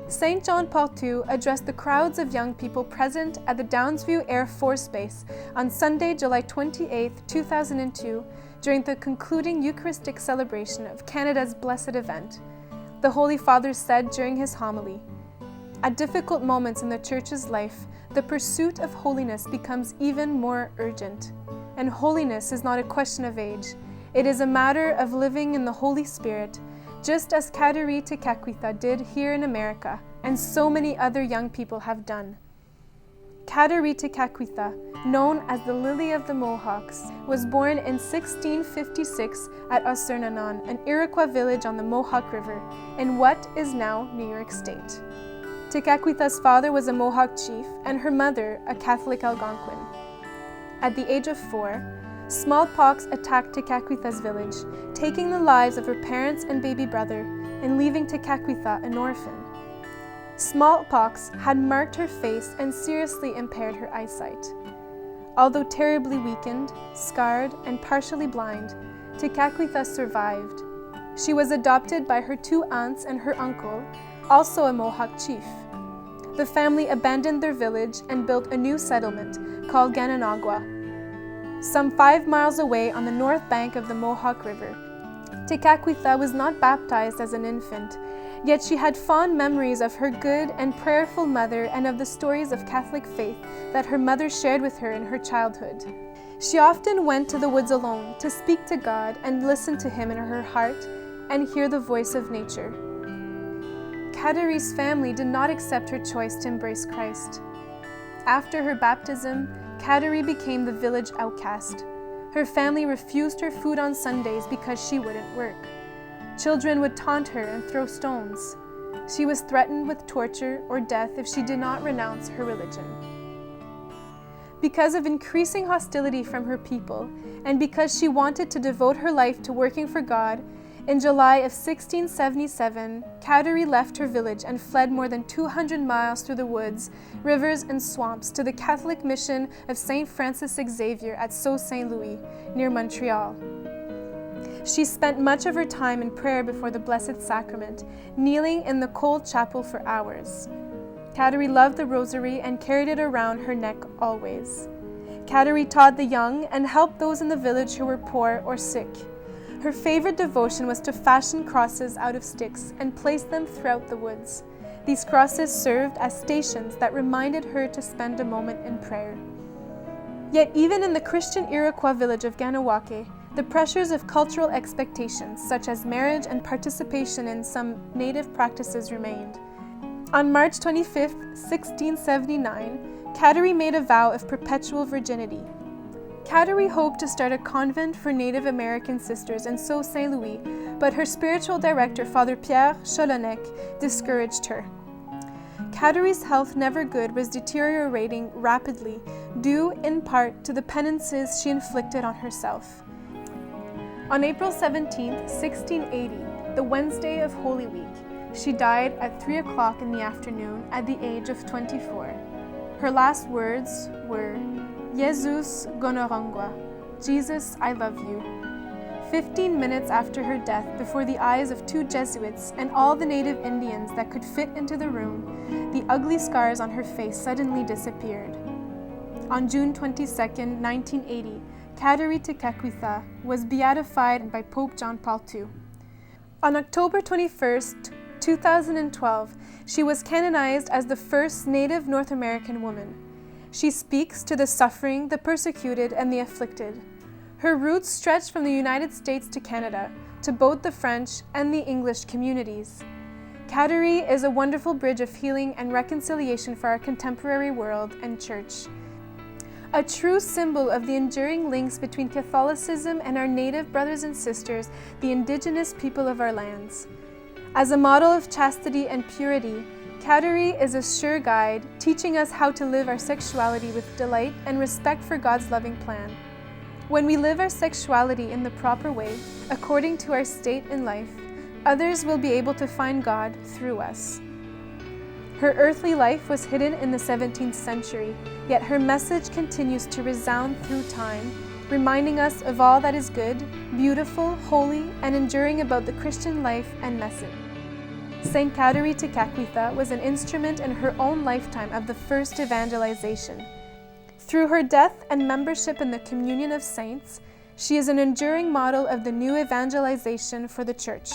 St. John Paul II addressed the crowds of young people present at the Downsview Air Force Base on Sunday, July 28, 2002, during the concluding Eucharistic celebration of Canada's blessed event. The Holy Father said during his homily, "At difficult moments in the Church's life, the pursuit of holiness becomes even more urgent. And holiness is not a question of age. It is a matter of living in the Holy Spirit, just as Kateri Tekakwitha did here in America, and so many other young people have done." Kateri Tekakwitha, known as the Lily of the Mohawks, was born in 1656 at Ossernanon, an Iroquois village on the Mohawk River, in what is now New York State. Tekakwitha's father was a Mohawk chief, and her mother a Catholic Algonquin. At the age of 4, smallpox attacked Tekakwitha's village, taking the lives of her parents and baby brother, and leaving Tekakwitha an orphan. Smallpox had marked her face and seriously impaired her eyesight. Although terribly weakened, scarred, and partially blind, Tekakwitha survived. She was adopted by her 2 aunts and her uncle, also a Mohawk chief. The family abandoned their village and built a new settlement called Gananagua, some 5 miles away on the north bank of the Mohawk River. Tekakwitha was not baptized as an infant, yet she had fond memories of her good and prayerful mother and of the stories of Catholic faith that her mother shared with her in her childhood. She often went to the woods alone to speak to God and listen to Him in her heart and hear the voice of nature. Kateri's family did not accept her choice to embrace Christ. After her baptism, Kateri became the village outcast. Her family refused her food on Sundays because she wouldn't work. Children would taunt her and throw stones. She was threatened with torture or death if she did not renounce her religion. Because of increasing hostility from her people, and because she wanted to devote her life to working for God, in July of 1677, Kateri left her village and fled more than 200 miles through the woods, rivers, and swamps to the Catholic mission of St. Francis Xavier at Sault Ste. Louis, near Montreal. She spent much of her time in prayer before the Blessed Sacrament, kneeling in the cold chapel for hours. Kateri loved the rosary and carried it around her neck always. Kateri taught the young and helped those in the village who were poor or sick. Her favorite devotion was to fashion crosses out of sticks and place them throughout the woods. These crosses served as stations that reminded her to spend a moment in prayer. Yet even in the Christian Iroquois village of Ganawake, the pressures of cultural expectations, such as marriage and participation in some native practices, remained. On March 25, 1679, Kateri made a vow of perpetual virginity. Kateri hoped to start a convent for Native American sisters in Sault Ste. Louis, but her spiritual director, Father Pierre Cholonec, discouraged her. Kateri's health, never good, was deteriorating rapidly, due in part to the penances she inflicted on herself. On April 17, 1680, the Wednesday of Holy Week, she died at 3 o'clock in the afternoon at the age of 24. Her last words were, "Jesus gonorongwa," Jesus, I love you. 15 minutes after her death, before the eyes of 2 Jesuits and all the native Indians that could fit into the room, the ugly scars on her face suddenly disappeared. On June 22, 1980, Kateri Tekakwitha was beatified by Pope John Paul II. On October 21, 2012, she was canonized as the first Native North American woman. She speaks to the suffering, the persecuted, and the afflicted. Her roots stretch from the United States to Canada, to both the French and the English communities. Kateri is a wonderful bridge of healing and reconciliation for our contemporary world and church. A true symbol of the enduring links between Catholicism and our Native brothers and sisters, the Indigenous people of our lands. As a model of chastity and purity, Kateri is a sure guide, teaching us how to live our sexuality with delight and respect for God's loving plan. When we live our sexuality in the proper way, according to our state in life, others will be able to find God through us. Her earthly life was hidden in the 17th century, yet her message continues to resound through time, reminding us of all that is good, beautiful, holy, and enduring about the Christian life and message. Saint Kateri Tekakwitha was an instrument in her own lifetime of the first evangelization. Through her death and membership in the communion of saints, she is an enduring model of the new evangelization for the Church.